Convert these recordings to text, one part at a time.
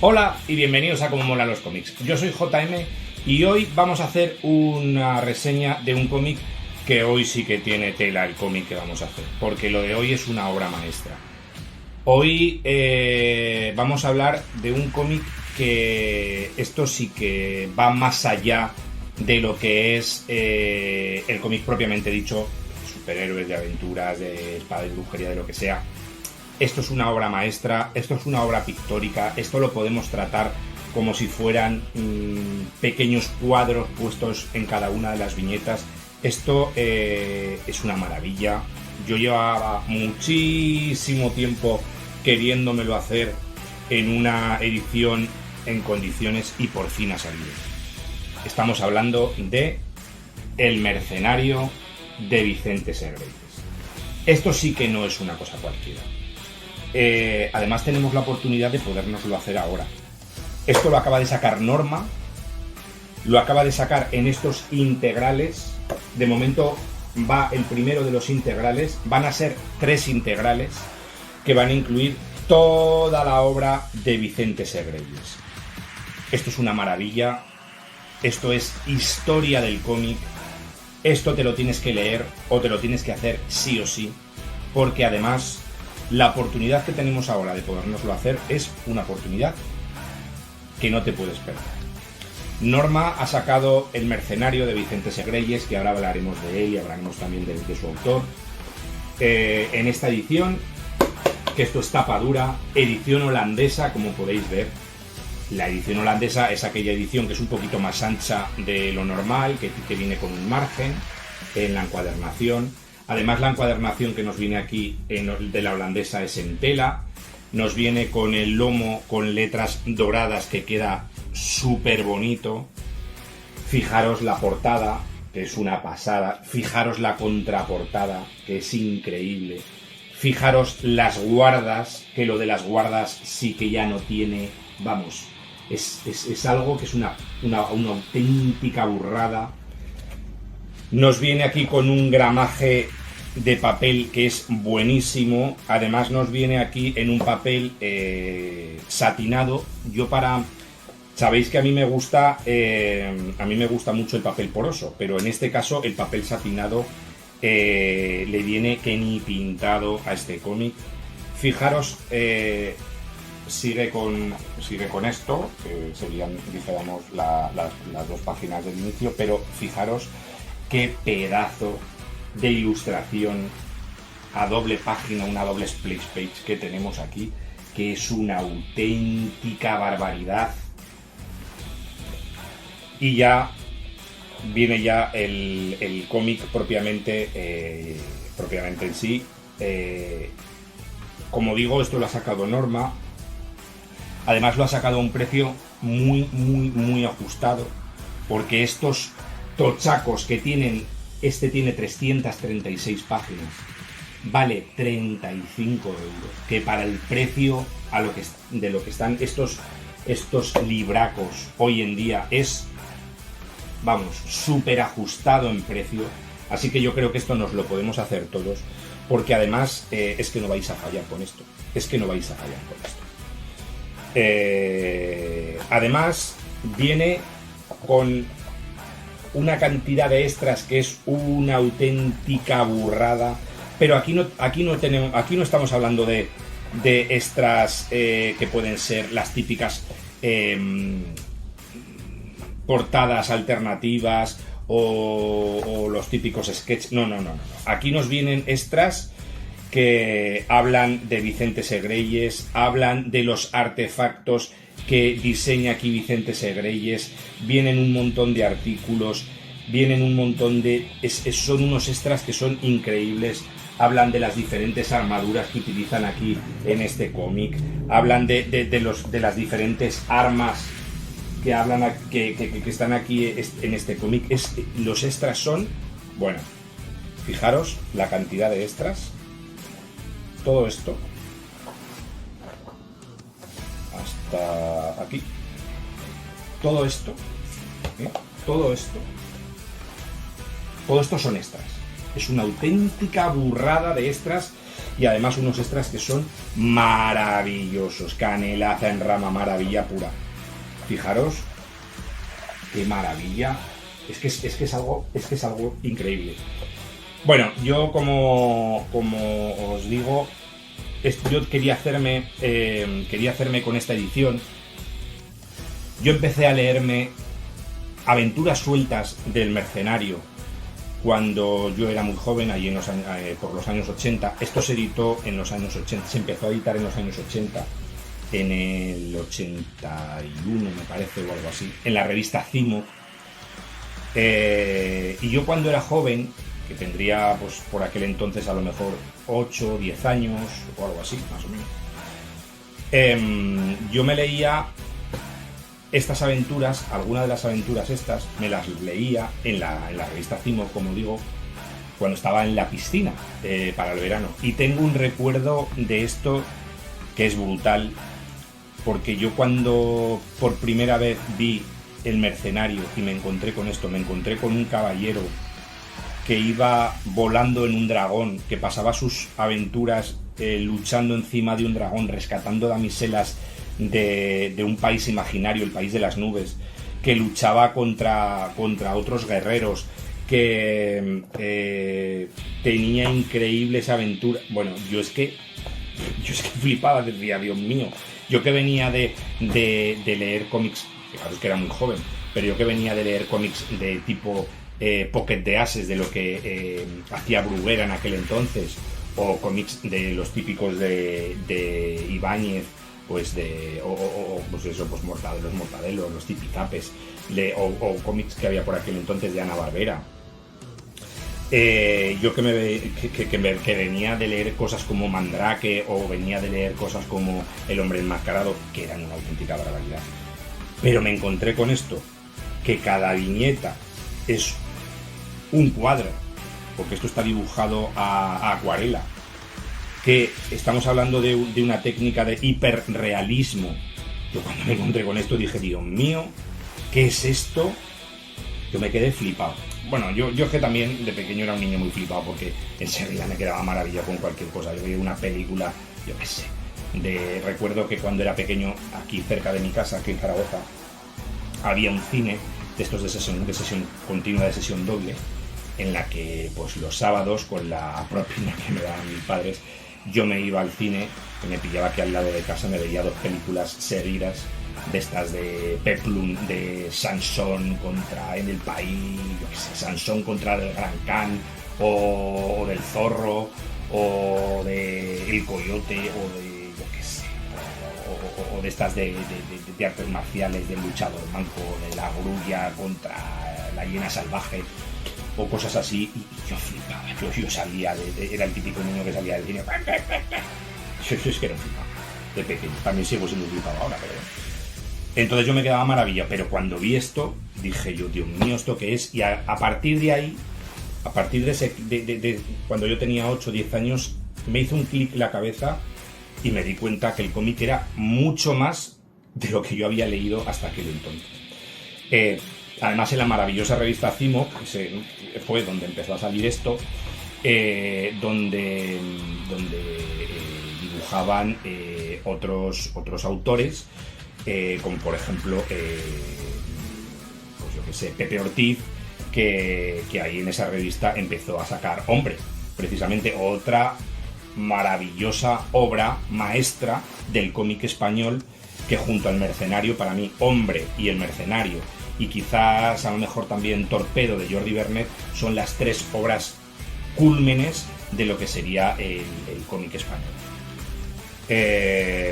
Hola y bienvenidos a Cómo Molan los Cómics. Yo soy JM y hoy vamos a hacer una reseña de un cómic que hoy sí que tiene tela el cómic que vamos a hacer, porque lo de hoy es una obra maestra. Hoy vamos a hablar de un cómic que esto sí que va más allá de lo que es el cómic propiamente dicho, superhéroes, de aventuras, de espada y brujería, de lo que sea. Esto es una obra maestra, esto es una obra pictórica, esto lo podemos tratar como si fueran pequeños cuadros puestos en cada una de las viñetas. Esto es una maravilla. Yo llevaba muchísimo tiempo queriéndomelo hacer en una edición en condiciones y por fin ha salido. Estamos hablando de El Mercenario de Vicente Segreyes. Esto sí que no es una cosa cualquiera. Además tenemos la oportunidad de podérnoslo hacer ahora. Esto lo acaba de sacar Norma, lo acaba de sacar en estos integrales. De momento va el primero de los integrales, van a ser 3 integrales que van a incluir toda la obra de Vicente Segreyes. Esto es una maravilla, esto es historia del cómic, esto te lo tienes que leer o te lo tienes que hacer sí o sí, porque además la oportunidad que tenemos ahora de podernoslo hacer es una oportunidad que no te puedes perder. Norma ha sacado El Mercenario de Vicente Segreyes, que ahora hablaremos de él y hablaremos también de su autor, en esta edición, que esto es tapa dura, edición holandesa, como podéis ver. La edición holandesa es aquella edición que es un poquito más ancha de lo normal, que viene con un margen en la encuadernación. Además, la encuadernación que nos viene aquí de la holandesa es en tela. Nos viene con el lomo con letras doradas que queda súper bonito. Fijaros la portada, que es una pasada. Fijaros la contraportada, que es increíble. Fijaros las guardas, que lo de las guardas sí que ya no tiene... Vamos, es algo que es una auténtica burrada. Nos viene aquí con un gramaje de papel que es buenísimo. Además nos viene aquí en un papel satinado. Sabéis que a mí me gusta mucho el papel poroso, pero en este caso el papel satinado le viene que ni pintado a este cómic. Fijaros, sigue con esto, que serían, dijéramos, las 2 páginas del inicio, pero fijaros qué pedazo de ilustración a doble página, una doble splash page que tenemos aquí, que es una auténtica barbaridad. Y ya viene ya el cómic propiamente en sí. Como digo, esto lo ha sacado Norma. Además lo ha sacado a un precio muy ajustado, porque estos tochacos que tienen, este tiene 336 páginas, vale 35 euros, que para el precio de lo que están estos libracos hoy en día es, vamos, súper ajustado en precio. Así que yo creo que esto nos lo podemos hacer todos, porque además es que no vais a fallar con esto, además viene con una cantidad de extras que es una auténtica burrada, pero aquí no estamos hablando de extras que pueden ser las típicas portadas alternativas o los típicos sketches. No. Aquí nos vienen extras que hablan de Vicente Segreyes, hablan de los artefactos que diseña aquí Vicente Segreyes, vienen un montón de artículos, vienen un montón de... son unos extras que son increíbles. Hablan de las diferentes armaduras que utilizan aquí en este cómic, hablan de las diferentes armas que están aquí en este cómic. Los extras son... Bueno, fijaros la cantidad de extras. Todo esto hasta aquí, todo esto son extras. Es una auténtica burrada de extras y además unos extras que son maravillosos. Canelaza en rama, maravilla pura. Fijaros qué maravilla. Es que es algo increíble. Bueno, yo como os digo, yo quería hacerme con esta edición. Yo empecé a leerme Aventuras sueltas del mercenario cuando yo era muy joven, allí en por los años 80. Esto se editó en los años 80, se empezó a editar en los años 80, en el 81 me parece o algo así, en la revista Cimo. Y yo cuando era joven, que tendría pues por aquel entonces a lo mejor 8 o 10 años o algo así, más o menos, yo me leía estas aventuras, algunas de las aventuras estas, me las leía en la revista Cimo, como digo, cuando estaba en la piscina para el verano. Y tengo un recuerdo de esto que es brutal, porque yo cuando por primera vez vi El mercenario y me encontré con esto, me encontré con un caballero que iba volando en un dragón, que pasaba sus aventuras luchando encima de un dragón, rescatando damiselas de un país imaginario, el país de las nubes, que luchaba contra otros guerreros, que tenía increíbles aventuras. Bueno, yo es que flipaba, decía, Dios mío, yo que venía de leer cómics, fijaros que era muy joven, pero yo que venía de leer cómics de tipo Pocket de Ases, de lo que hacía Bruguera en aquel entonces, o cómics de los típicos de Ibáñez, pues pues eso, pues los Mortadelos, los Tipicapes, o cómics que había por aquel entonces de Hanna-Barbera. Yo que venía de leer cosas como Mandrake, o venía de leer cosas como El hombre enmascarado, que eran una auténtica barbaridad, pero me encontré con esto, que cada viñeta es un cuadro, porque esto está dibujado a acuarela, que estamos hablando de una técnica de hiperrealismo. Yo cuando me encontré con esto dije, Dios mío, ¿qué es esto? Yo me quedé flipado. Bueno, yo que también de pequeño era un niño muy flipado, porque enseguida me quedaba maravilla con cualquier cosa. Yo veía una película, yo qué sé, recuerdo que cuando era pequeño, aquí cerca de mi casa, aquí en Zaragoza, había un cine de estos de sesión continua, de sesión doble, en la que pues los sábados, con la propina que me daban mis padres, yo me iba al cine, que me pillaba aquí al lado de casa, me veía 2 películas seguidas de estas de Peplum, de Sansón contra En el País, yo qué sé, Sansón contra el Gran Khan, o del Zorro, o de El Coyote, o de, yo qué sé, o de estas de artes marciales, del luchador manco, de la grulla contra la hiena salvaje, o cosas así, y yo flipaba. Yo salía, era el típico niño que salía del cine. Yo es que era un flipado de pequeño, también sigo siendo un flipado ahora, pero entonces yo me quedaba maravilla, pero cuando vi esto, dije yo, Dios mío, ¿esto qué es? Y a partir de ahí, a partir de cuando yo tenía 8 o 10 años, me hizo un clic la cabeza y me di cuenta que el cómic era mucho más de lo que yo había leído hasta aquel entonces. Además, en la maravillosa revista Cimo, que fue donde empezó a salir esto, donde dibujaban otros autores, como por ejemplo, pues yo que sé, Pepe Ortiz, que ahí en esa revista empezó a sacar Hombre, precisamente otra maravillosa obra maestra del cómic español, que junto al Mercenario, para mí, Hombre y el Mercenario, y quizás a lo mejor también Torpedo de Jordi Vernet, son las 3 obras cúlmenes de lo que sería el cómic español.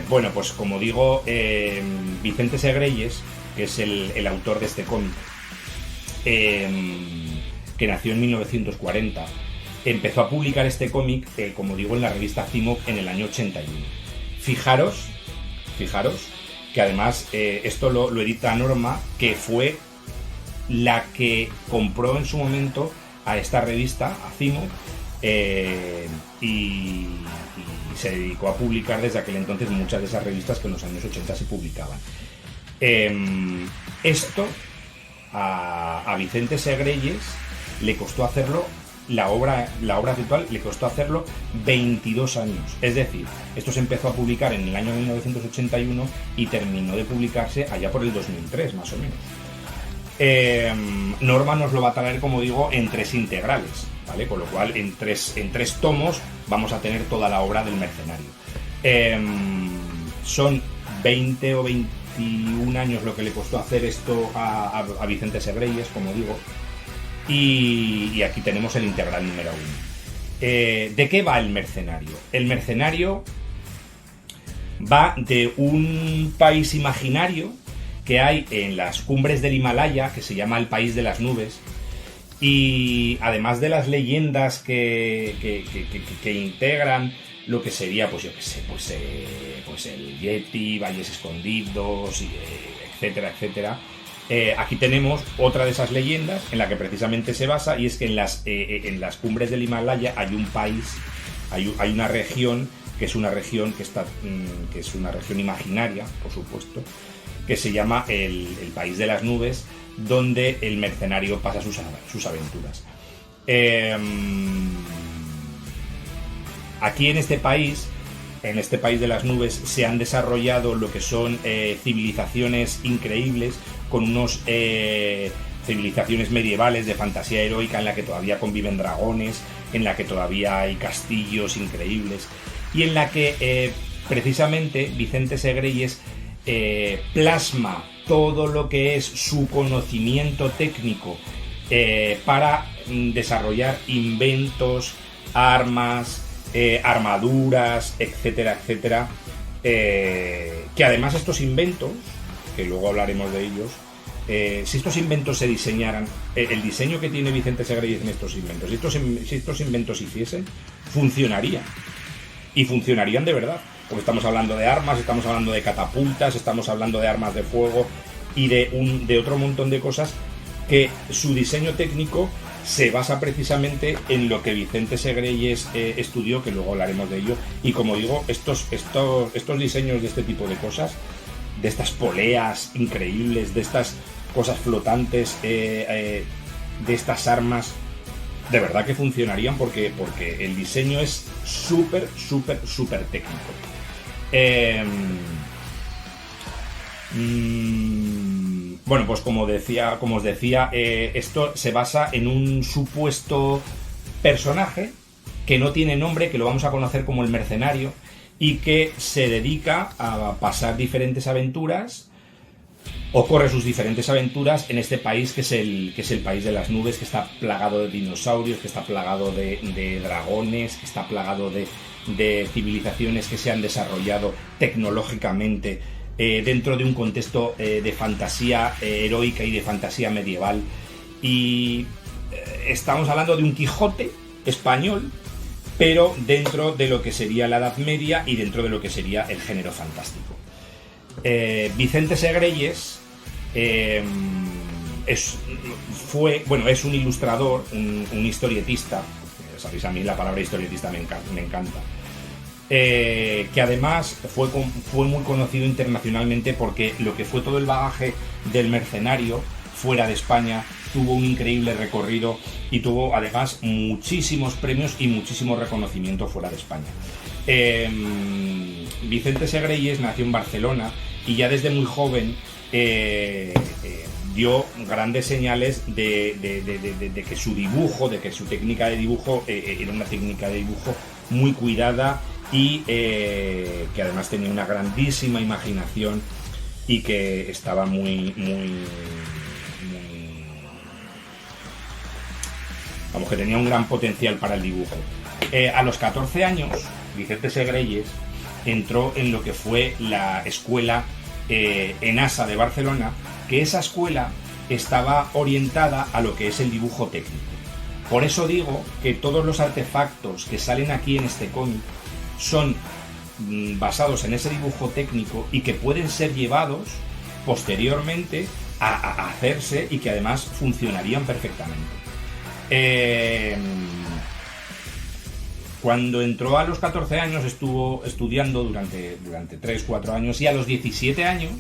Bueno, pues como digo, Vicente Segreyes, que es el autor de este cómic, que nació en 1940, empezó a publicar este cómic, como digo, en la revista Cimo en el año 81. Fijaros que además esto lo edita Norma, que fue la que compró en su momento a esta revista, a Cimo, y se dedicó a publicar desde aquel entonces muchas de esas revistas que en los años 80 se publicaban. Esto a Vicente Segreyes le costó hacerlo la obra virtual le costó hacerlo 22 años. Es decir, esto se empezó a publicar en el año 1981 y terminó de publicarse allá por el 2003, más o menos. Norma nos lo va a traer, como digo, en 3 integrales, ¿vale? Con lo cual en tres tomos vamos a tener toda la obra del mercenario. Son 20 o 21 años lo que le costó hacer esto a Vicente Segreyes, como digo, y aquí tenemos el integral número 1. ¿De qué va el mercenario? El mercenario va de un país imaginario que hay en las cumbres del Himalaya, que se llama el País de las Nubes, y además de las leyendas que integran lo que sería, pues yo qué sé, pues el Yeti, valles escondidos, etcétera, etcétera. Aquí tenemos otra de esas leyendas en la que precisamente se basa, y es que en las cumbres del Himalaya hay un país, hay una región que es una región que es una región imaginaria, por supuesto, que se llama el País de las Nubes, donde el mercenario pasa sus aventuras. Aquí en este país de las nubes, se han desarrollado lo que son civilizaciones increíbles, con unos civilizaciones medievales de fantasía heroica en la que todavía conviven dragones, en la que todavía hay castillos increíbles, y en la que precisamente Vicente Segreyes plasma todo lo que es su conocimiento técnico para desarrollar inventos, armas, armaduras, etcétera, etcétera, que además estos inventos, que luego hablaremos de ellos, si estos inventos se diseñaran, el diseño que tiene Vicente Segreyes en estos inventos, si estos inventos hiciesen, funcionarían, y funcionarían de verdad, porque estamos hablando de armas, estamos hablando de catapultas, estamos hablando de armas de fuego y de otro montón de cosas que su diseño técnico se basa precisamente en lo que Vicente Segreyes estudió, que luego hablaremos de ello. Y como digo, estos diseños de este tipo de cosas, de estas poleas increíbles, de estas cosas flotantes, de estas armas, de verdad que funcionarían, porque el diseño es súper, súper, súper técnico. Bueno, pues como os decía, esto se basa en un supuesto personaje que no tiene nombre, que lo vamos a conocer como el mercenario, y que se dedica a pasar diferentes aventuras, o corre sus diferentes aventuras en este país que es el País de las Nubes, que está plagado de dinosaurios, que está plagado de dragones, que está plagado de civilizaciones que se han desarrollado tecnológicamente dentro de un contexto de fantasía heroica y de fantasía medieval. Y estamos hablando de un Quijote español, pero dentro de lo que sería la Edad Media y dentro de lo que sería el género fantástico. Vicente Segreyes es un ilustrador, un historietista. Sabéis, a mí la palabra historietista me encanta. Que además fue muy conocido internacionalmente, porque lo que fue todo el bagaje del mercenario fuera de España tuvo un increíble recorrido y tuvo además muchísimos premios y muchísimo reconocimiento fuera de España. Vicente Segreyes nació en Barcelona y ya desde muy joven dio grandes señales de que su dibujo, de que su técnica de dibujo era una técnica de dibujo muy cuidada, y que además tenía una grandísima imaginación y que estaba vamos, que tenía un gran potencial para el dibujo. A los 14 años, Vicente Segreyes entró en lo que fue la escuela ENASA de Barcelona, que esa escuela estaba orientada a lo que es el dibujo técnico. Por eso digo que todos los artefactos que salen aquí en este cómic son basados en ese dibujo técnico y que pueden ser llevados posteriormente a hacerse, y que además funcionarían perfectamente. Cuando entró a los 14 años estuvo estudiando durante 3-4 años, y a los 17 años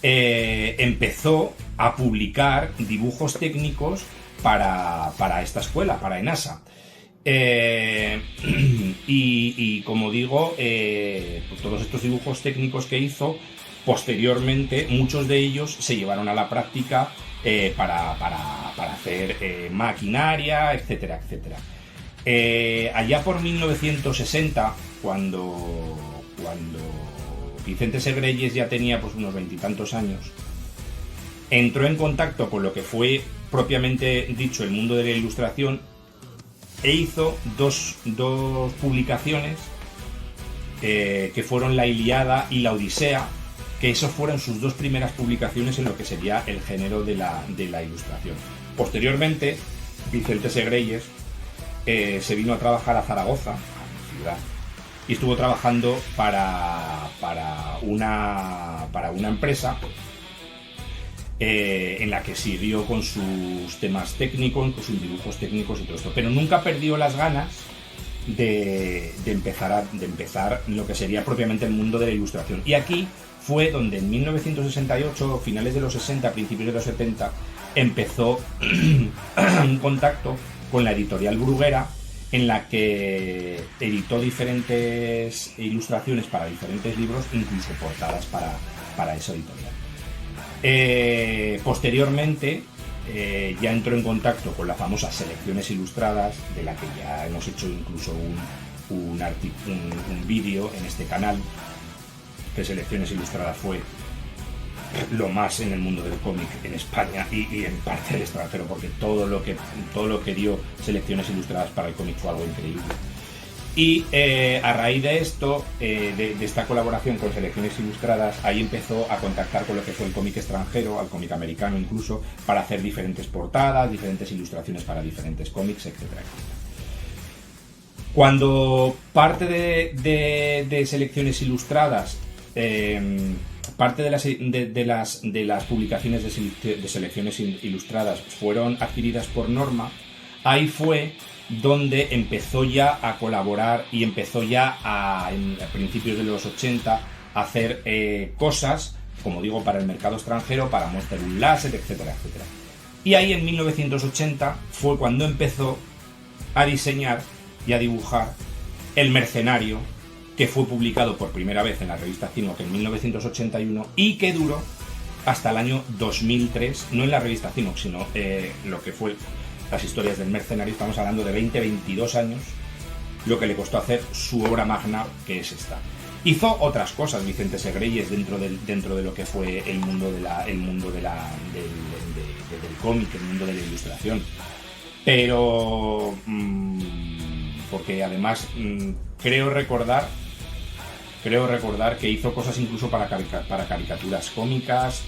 empezó a publicar dibujos técnicos para esta escuela, para ENASA. Y como digo, pues todos estos dibujos técnicos que hizo, posteriormente, muchos de ellos se llevaron a la práctica para hacer maquinaria, etcétera, etcétera. Allá por 1960, cuando Vicente Segreyes ya tenía pues unos 20 y tantos años, entró en contacto con lo que fue propiamente dicho el mundo de la ilustración e hizo dos publicaciones que fueron La Ilíada y La Odisea, que esas fueron sus dos primeras publicaciones en lo que sería el género de la ilustración. Posteriormente, Vicente Segreyes se vino a trabajar a Zaragoza, a mi ciudad, y estuvo trabajando para una empresa en la que siguió con sus temas técnicos, con sus dibujos técnicos y todo esto, pero nunca perdió las ganas de empezar lo que sería propiamente el mundo de la ilustración. Y aquí fue donde en 1968, finales de los 60, principios de los 70, empezó un contacto con la editorial Bruguera, en la que editó diferentes ilustraciones para diferentes libros, incluso portadas para esa editorial. Posteriormente ya entró en contacto con las famosas Selecciones Ilustradas, de la que ya hemos hecho incluso un vídeo en este canal, que Selecciones Ilustradas fue lo más en el mundo del cómic en España y en parte del extranjero, porque todo lo que dio Selecciones Ilustradas para el cómic fue algo increíble. Y a raíz de esto, de esta colaboración con Selecciones Ilustradas, ahí empezó a contactar con lo que fue el cómic extranjero, al cómic americano incluso, para hacer diferentes portadas, diferentes ilustraciones para diferentes cómics, etcétera, etcétera. Cuando parte de Selecciones Ilustradas, parte de las publicaciones de Selecciones Ilustradas fueron adquiridas por Norma, ahí fue donde empezó ya a colaborar y empezó ya a principios de los 80 a hacer cosas, como digo, para el mercado extranjero, para Monster Unlaced, etcétera, etcétera. Y ahí en 1980 fue cuando empezó a diseñar y a dibujar El Mercenario, que fue publicado por primera vez en la revista Cinoc en 1981 y que duró hasta el año 2003, no en la revista Cinoc, sino lo que fue las historias del Mercenario. Estamos hablando de 20-22 años, lo que le costó hacer su obra magna, que es esta. Hizo otras cosas Vicente Segreyes dentro de lo que fue el mundo del cómic, el mundo de la ilustración, pero porque además creo recordar que hizo cosas incluso para caricaturas cómicas,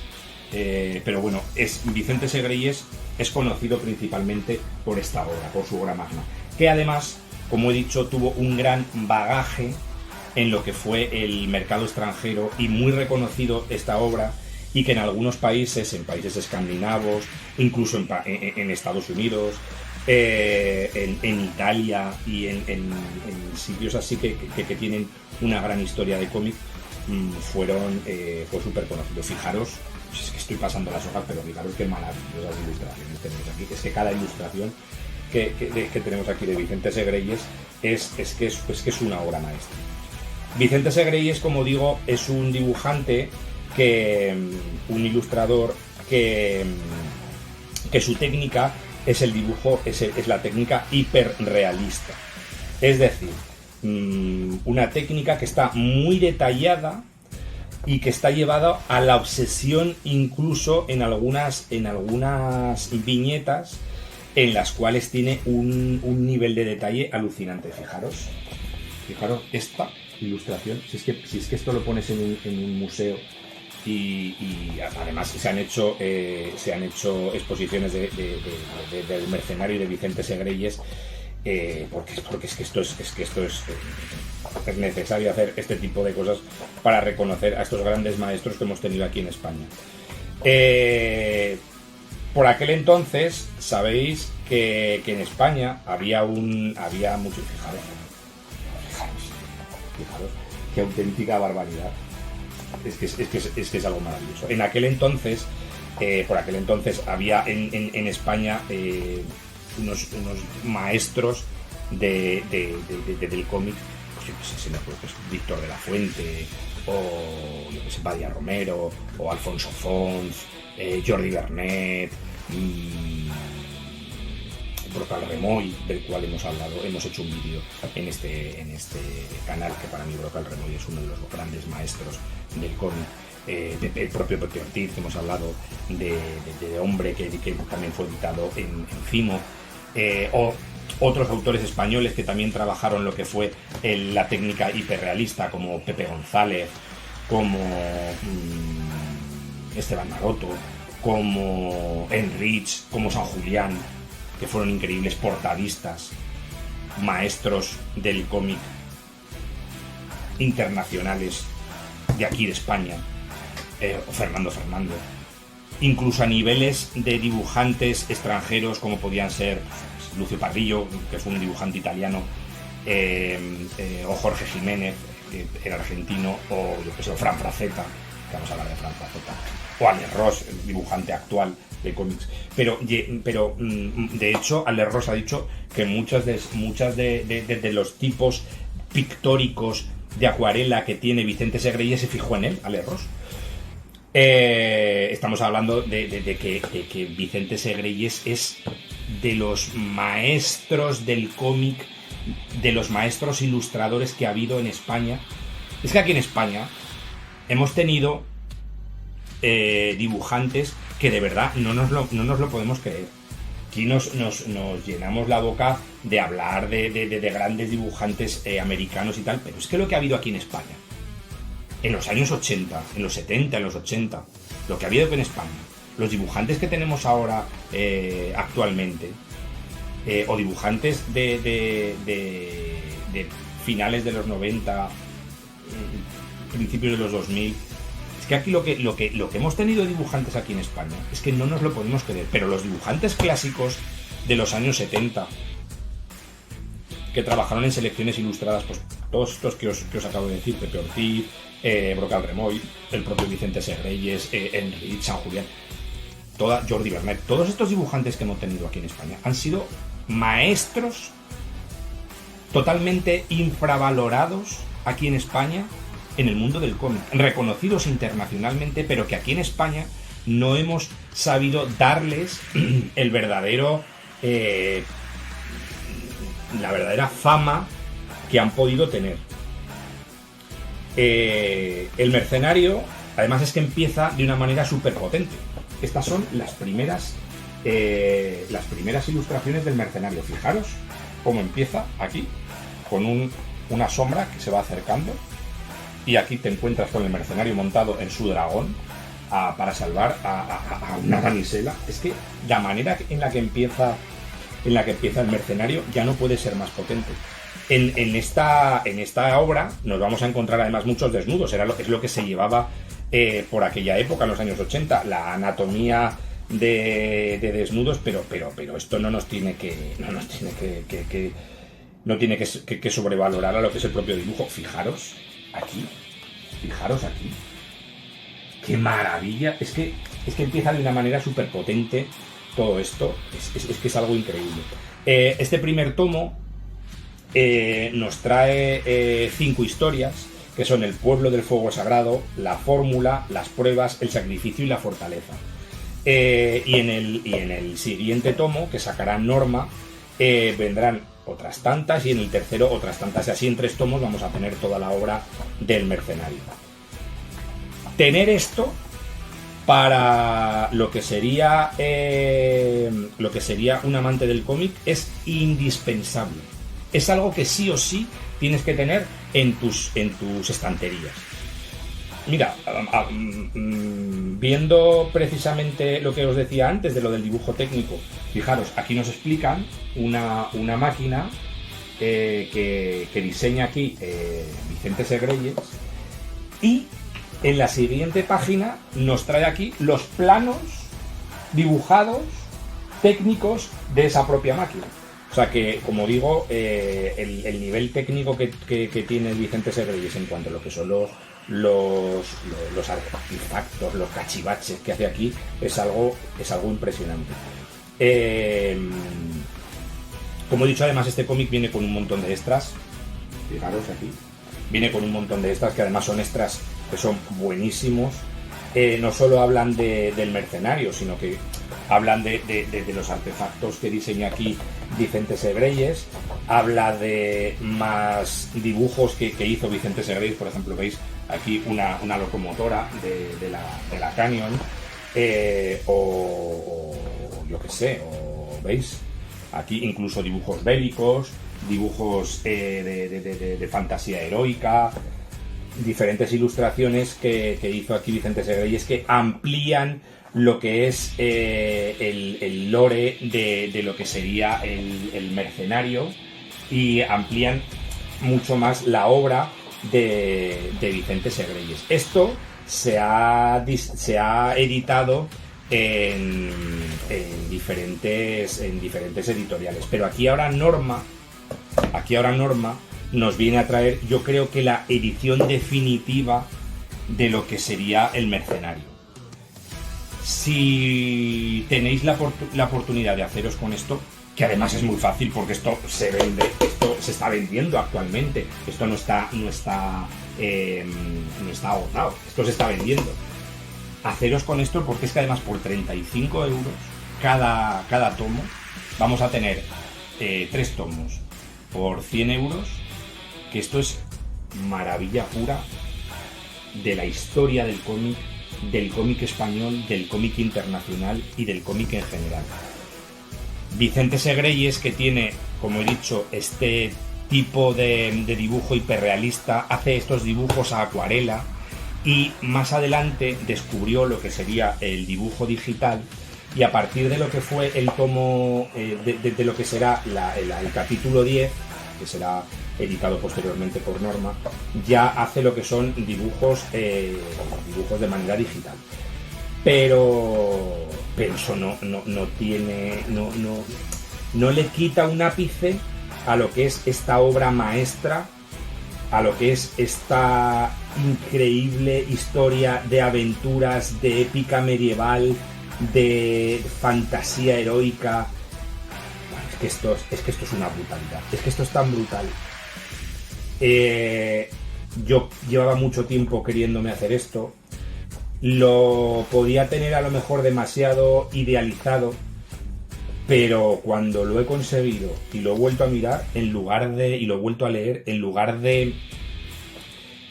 pero bueno, Vicente Segreyes es conocido principalmente por esta obra, por su obra magna, que además, como he dicho, tuvo un gran bagaje en lo que fue el mercado extranjero y muy reconocido esta obra, y que en algunos países, en países escandinavos, incluso en Estados Unidos, en Italia y en sitios así que tienen una gran historia de cómic, fue súper conocido. Fijaros, es que estoy pasando las hojas, pero fijaros qué maravillosas ilustraciones tenemos aquí. Es que cada ilustración que tenemos aquí de Vicente Segreyes es que es una obra maestra. Vicente Segreyes, como digo, es un dibujante, un ilustrador que su técnica es el dibujo, es la técnica hiperrealista. Es decir, una técnica que está muy detallada y que está llevada a la obsesión, incluso en algunas viñetas en las cuales tiene un nivel de detalle alucinante. Fijaros esta ilustración, si es que esto lo pones en un museo, y además se han hecho exposiciones del Mercenario y de Vicente Segreyes, porque es que esto es necesario hacer este tipo de cosas para reconocer a estos grandes maestros que hemos tenido aquí en España. Por aquel entonces sabéis que en España había mucho. Fijaros qué auténtica barbaridad. Es que es algo maravilloso. En aquel entonces Por aquel entonces había en España unos maestros del cómic, pues yo qué sé, se me acuerdo, pues Víctor de la Fuente, o yo qué sé, Badia Romero, o Alfonso Fons, Jordi Bernet, Brocal Remoy, del cual hemos hecho un vídeo en este canal, que para mí Brocal Remoy es uno de los grandes maestros del cómic. El propio Pepe Ortiz, que hemos hablado de Hombre, que también fue editado en Cimo, o otros autores españoles que también trabajaron lo que fue la técnica hiperrealista, como Pepe González, como Esteban Maroto, como Enrich, como San Julián, que fueron increíbles portadistas, maestros del cómic internacionales de aquí de España, o Fernando, incluso a niveles de dibujantes extranjeros como podían ser Lucio Parrillo, que fue un dibujante italiano, o Jorge Jiménez, que era argentino, o yo que sé, Fran Fraceta, que vamos a hablar de Fran Fraceta, o Ale Ross, el dibujante actual de cómics. Pero de hecho, Ale Ross ha dicho que muchas de los tipos pictóricos de acuarela que tiene Vicente Segreyes se fijó en él, Ale Ross. Estamos hablando de que Vicente Segreyes es de los maestros del cómic, de los maestros ilustradores que ha habido en España. Es que aquí en España hemos tenido dibujantes que de verdad no nos lo podemos creer. Aquí nos llenamos la boca de hablar de grandes dibujantes americanos y tal, pero es que lo que ha habido aquí en España en los años 80, en los 70, en los 80, lo que ha habido en España, los dibujantes que tenemos ahora actualmente, o dibujantes de finales de los 90, principios de los 2000, es que aquí lo que hemos tenido de dibujantes aquí en España es que no nos lo podemos creer. Pero los dibujantes clásicos de los años 70, que trabajaron en selecciones ilustradas, pues todos estos que os acabo de decir, Pepe Ortiz, Brocal Remoy, el propio Vicente Segreyes, Enrich, San Julián, Jordi Bernet, todos estos dibujantes que hemos tenido aquí en España han sido maestros totalmente infravalorados aquí en España, en el mundo del cómic, reconocidos internacionalmente, pero que aquí en España no hemos sabido darles el verdadero la verdadera fama que han podido tener. El Mercenario, además, es que empieza de una manera súper potente. Estas son las primeras ilustraciones del Mercenario. Fijaros cómo empieza aquí, con una sombra que se va acercando, y aquí te encuentras con el Mercenario montado en su dragón para salvar a una damisela. Es que la manera en la que empieza el Mercenario ya no puede ser más potente. En esta obra nos vamos a encontrar además muchos desnudos. Es lo que se llevaba por aquella época, en los años 80, la anatomía de desnudos, pero esto no tiene que sobrevalorar a lo que es el propio dibujo. Fijaros aquí, qué maravilla. Es que empieza de una manera súper potente todo esto. Es que es algo increíble. Este primer tomo nos trae 5 historias, que son el pueblo del fuego sagrado, la fórmula, las pruebas, el sacrificio y la fortaleza. Y en el siguiente tomo, que sacará Norma, vendrán otras tantas, y en el tercero otras tantas, y así en 3 tomos vamos a tener toda la obra del Mercenario. Tener esto para lo que sería un amante del cómic es indispensable. Es algo que sí o sí tienes que tener en tus estanterías. Mira, viendo precisamente lo que os decía antes de lo del dibujo técnico, fijaros, aquí nos explican una máquina que diseña aquí Vicente Segreyes, y en la siguiente página nos trae aquí los planos dibujados técnicos de esa propia máquina. O sea que, como digo, el nivel técnico que tiene Vicente Segreyes en cuanto a lo que son los artefactos, los cachivaches que hace aquí, es algo impresionante. Como he dicho, además este cómic viene con un montón de extras. Fijaros aquí. Viene con un montón de extras que además son extras que son buenísimos. No solo hablan del mercenario, sino que hablan de los artefactos que diseña aquí Vicente Segreyes. Habla de más dibujos que hizo Vicente Segreyes. Por ejemplo, veis aquí una locomotora de la Canyon, o yo qué sé, o veis aquí incluso dibujos bélicos, dibujos de fantasía heroica, diferentes ilustraciones que hizo aquí Vicente Segreyes que amplían lo que es el lore de lo que sería el mercenario, y amplían mucho más la obra de Vicente Segreyes. Esto se ha editado en diferentes editoriales, pero aquí ahora Norma nos viene a traer, yo creo que la edición definitiva de lo que sería el mercenario. Si tenéis la oportunidad de haceros con esto, que además es muy fácil porque esto se vende, esto se está vendiendo actualmente, esto no está agotado, esto se está vendiendo. Haceros con esto porque es que además por 35 euros cada tomo vamos a tener 3 tomos por 100 euros, que esto es maravilla pura de la historia del cómic español, del cómic internacional y del cómic en general. Vicente Segreyes, que tiene, como he dicho, este tipo de dibujo hiperrealista, hace estos dibujos a acuarela, y más adelante descubrió lo que sería el dibujo digital, y a partir de lo que fue el tomo, de lo que será el capítulo 10, que será editado posteriormente por Norma, ya hace lo que son dibujos de manera digital. Pero eso no le quita un ápice a lo que es esta obra maestra, a lo que es esta increíble historia de aventuras, de épica medieval, de fantasía heroica. Bueno, es que esto es una brutalidad, es que esto es tan brutal. Yo llevaba mucho tiempo queriéndome hacer esto. Lo podía tener a lo mejor demasiado idealizado, pero cuando lo he conseguido y lo he vuelto a mirar, y lo he vuelto a leer, en lugar de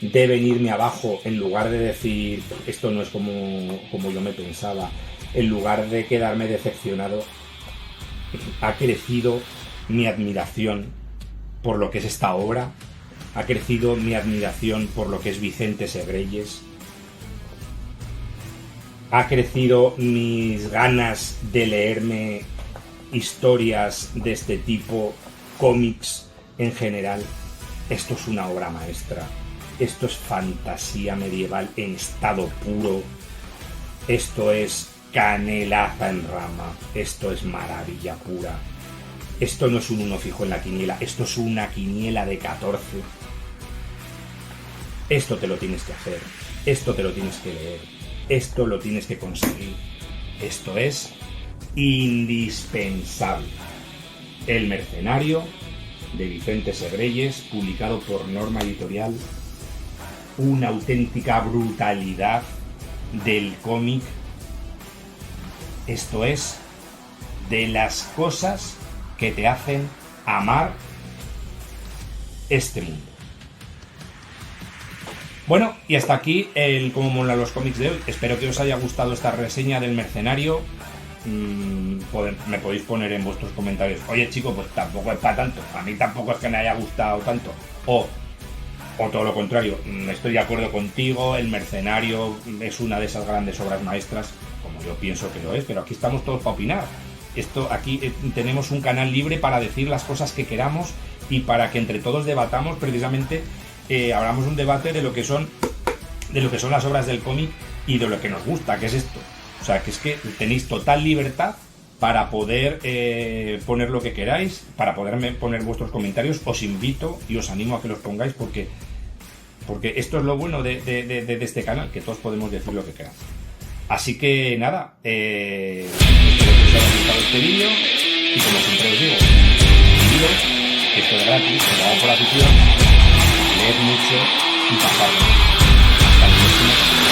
venirme abajo, en lugar de decir esto no es como yo me pensaba, en lugar de quedarme decepcionado, ha crecido mi admiración por lo que es esta obra, ha crecido mi admiración por lo que es Vicente Segreyes, ha crecido mis ganas de leerme historias de este tipo, cómics en general. Esto es una obra maestra, esto es fantasía medieval en estado puro, esto es canelaza en rama, esto es maravilla pura. Esto no es un 1 fijo en la quiniela, esto es una quiniela de 14. Esto te lo tienes que hacer, esto te lo tienes que leer, esto lo tienes que conseguir. Esto es indispensable. El mercenario, de Vicente Segreyes, publicado por Norma Editorial. Una auténtica brutalidad del cómic. Esto es de las cosas que te hacen amar este mundo. Bueno, y hasta aquí el Cómo molan los cómics de hoy. Espero que os haya gustado esta reseña del mercenario. Me podéis poner en vuestros comentarios: oye chico, pues tampoco es para tanto, a mí tampoco es que me haya gustado tanto, o todo lo contrario, estoy de acuerdo contigo, el mercenario es una de esas grandes obras maestras, como yo pienso que lo es, pero aquí estamos todos para opinar. Aquí tenemos un canal libre para decir las cosas que queramos y para que entre todos debatamos, precisamente hablamos un debate de lo que son las obras del cómic y de lo que nos gusta, que es esto. O sea, que es que tenéis total libertad para poder poner lo que queráis, para poderme poner vuestros comentarios. Os invito y os animo a que los pongáis, porque Porque esto es lo bueno de este canal, que todos podemos decir lo que queramos. Así que nada, espero que os haya gustado este vídeo y como siempre os digo, que esto es gratis, que lo hago por afición, leed mucho y pasadlo. Hasta el próximo.